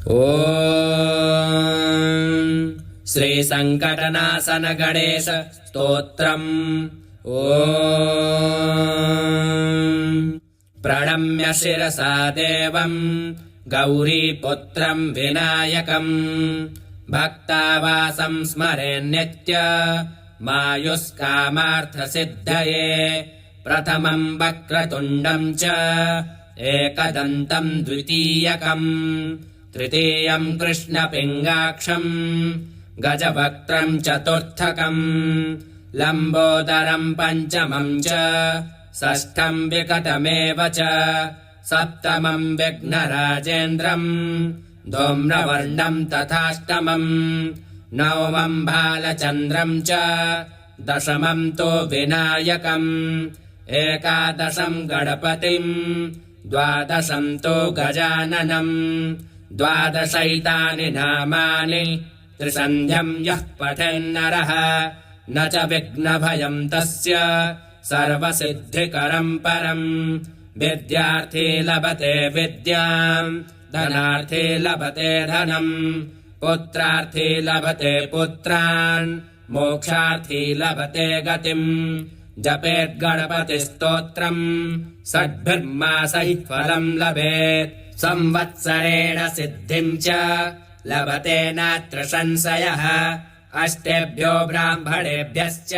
ॐ श्री संकटनाशन गणेश स्तोत्रम्। ॐ प्रणम्य शिरसा देवम् गौरीपुत्रम् विनायकम् भक्तावासं स्मरेन्नित्य मायुष्कामार्थसिद्धये प्रथमम् वक्रतुण्डम् च एकदन्तम् द्वितीयकम् तृतीयम् कृष्णपिङ्गाक्षम् गजवक्त्रम् चतुर्थकम् लम्बोदरम् पञ्चमम् च षष्ठम् विकटमेव च सप्तमम् विघ्नराजेन्द्रम् धूम्रवर्णम् तथाष्टमम् नवमम् बालचन्द्रम् च दशमम् तु विनायकम् एकादशम् गणपतिम् द्वादशम् तु गजाननम् द्वादशैतानि नामानि त्रिसन्ध्यम् यः पठेन्नरः न च विघ्नभयम् तस्य सर्वसिद्धिकरम् परम् विद्यार्थी लभते विद्याम् धनार्थी लभते धनम् पुत्रार्थी लभते पुत्रान् मोक्षार्थी लभते गतिम् जपेद्गणपतिस्तोत्रम् षड्भिर्मासैः फलम् लभेत् संवत्सरेण सिद्धिम् च लभते नात्र संशयः अष्टेभ्यो ब्राह्मणेभ्यश्च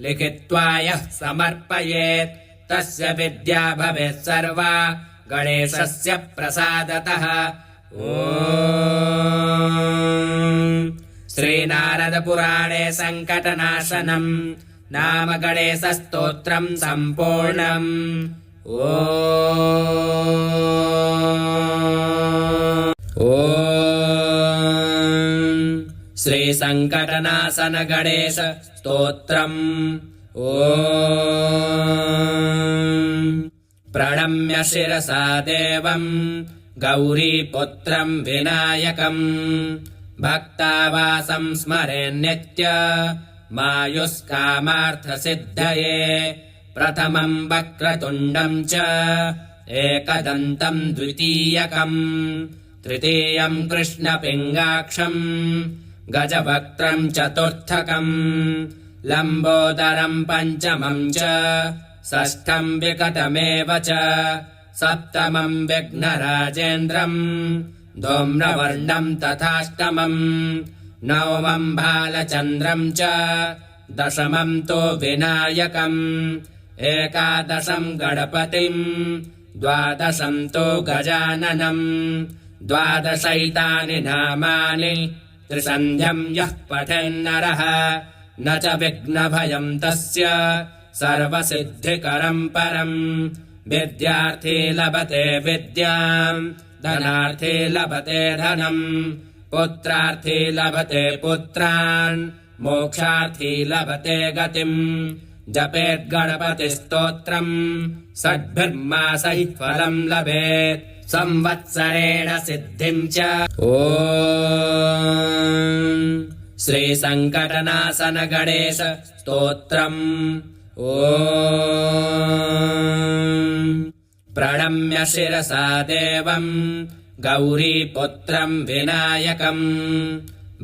लिखित्वा यः समर्पयेत् तस्य विद्या भवेत् सर्वा गणेशस्य प्रसादतः। ॐ श्रीनारदपुराणे संकटनाशनम् नाम गणेशस्तोत्रम् सम्पूर्णम्। ॐ श्री संकटनाशन गणेश स्तोत्रम्। ॐ प्रणम्य शिरसा देवम् गौरीपुत्रम् विनायकम् भक्तावासं स्मरेन्नित्य मायुष्कामार्थसिद्धये प्रथमम् वक्रतुण्डम् च एकदन्तम् द्वितीयकम् तृतीयम् कृष्णपिङ्गाक्षम् गजवक्त्रम् चतुर्थकम् लम्बोदरम् पञ्चमम् च षष्ठम् विकटमेव च सप्तमम् विघ्नराजेन्द्रम् धूम्रवर्णम् तथाष्टमम् नवमम् बालचन्द्रम् च दशमम् तु विनायकम् एकादशम् गणपतिम् द्वादशम् तु गजाननम् द्वादशैतानि नामानि त्रिसन्ध्यम् यः पठेन्नरः न च विघ्नभयम् तस्य सर्वसिद्धिकरम् परम् विद्यार्थी लभते विद्याम् धनार्थी लभते धनम् पुत्रार्थी लभते पुत्रान् मोक्षार्थी लभते गतिम् जपेद्गणपतिस्तोत्रम् षड्भिर्मासैः फलम् लभेत् संवत्सरेण सिद्धिम् च। ॐ श्री संकटनाशन गणेश स्तोत्रम्। ॐ प्रणम्य शिरसा देवम् गौरीपुत्रम् विनायकम्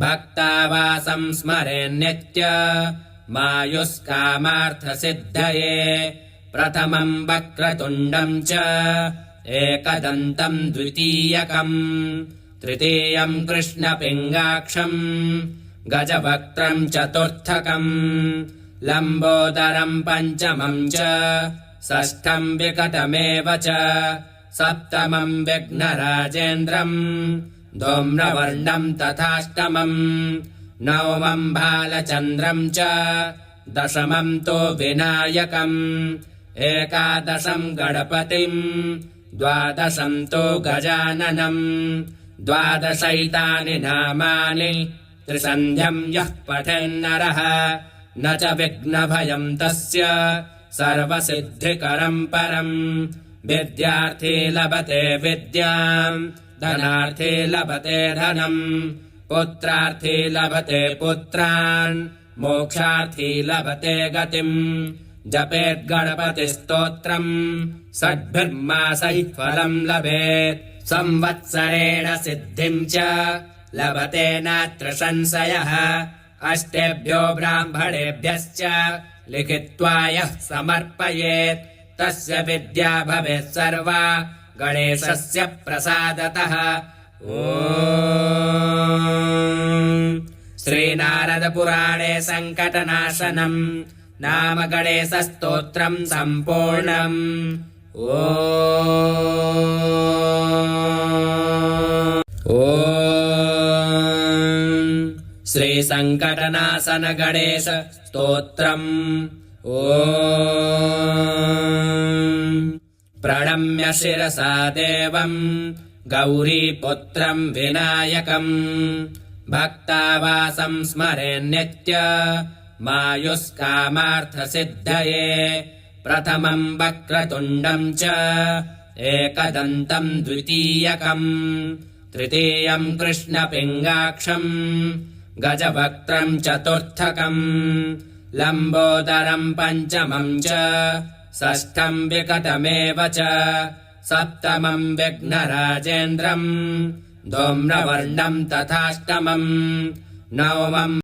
भक्तावासं स्मरेन्नित्य मायुष्कामार्थसिद्धये प्रथमम् वक्रतुण्डम् च एकदन्तम् द्वितीयकम् तृतीयम् कृष्णपिङ्गाक्षम् गजवक्त्रम् चतुर्थकम् लम्बोदरम् पञ्चमम् च षष्ठम् विकटमेव च सप्तमम् विघ्नराजेन्द्रम् धूम्रवर्णम् तथाष्टमम् नवमम् बालचन्द्रम् च दशमम् तु विनायकम् एकादशम् गणपतिम् द्वादशम् तु गजाननम् द्वादशैतानि नामानि त्रिसन्ध्यम् यः पठेन्नरः न च विघ्नभयम् तस्य सर्वसिद्धिकरम् परम् विद्यार्थी लभते विद्याम् धनार्थी लभते धनम् पुत्रार्थी लभते पुत्रान् मोक्षार्थी लभते गतिम् जपेद्गणपतिस्तोत्रम् षड्भिर्मासैः फलम् लभेत् संवत्सरेण सिद्धिम् च लभते नात्र संशयः अष्टेभ्यो ब्राह्मणेभ्यश्च लिखित्वा यः समर्पयेत् तस्य विद्या भवेत् सर्वा गणेशस्य प्रसादतः। श्रीनारदपुराणे सङ्कटनाशनम् नाम गणेशस्तोत्रम् सम्पूर्णम्। श्रीसङ्कटनाशन गणेश स्तोत्रम्। प्रणम्य शिरसा देवम् गौरीपुत्रम् विनायकम् भक्तावासम् स्मरेन्नित्य मायुष्कामार्थसिद्धये प्रथमम् वक्रतुण्डम् च एकदन्तम् द्वितीयकम् तृतीयम् कृष्णपिङ्गाक्षम् गजवक्त्रम् चतुर्थकम् लम्बोदरम् पञ्चमम् च षष्ठम् विकटमेव च सप्तमम् विघ्नराजेन्द्रम् धूम्रवर्णम् तथाष्टमम् नवमम्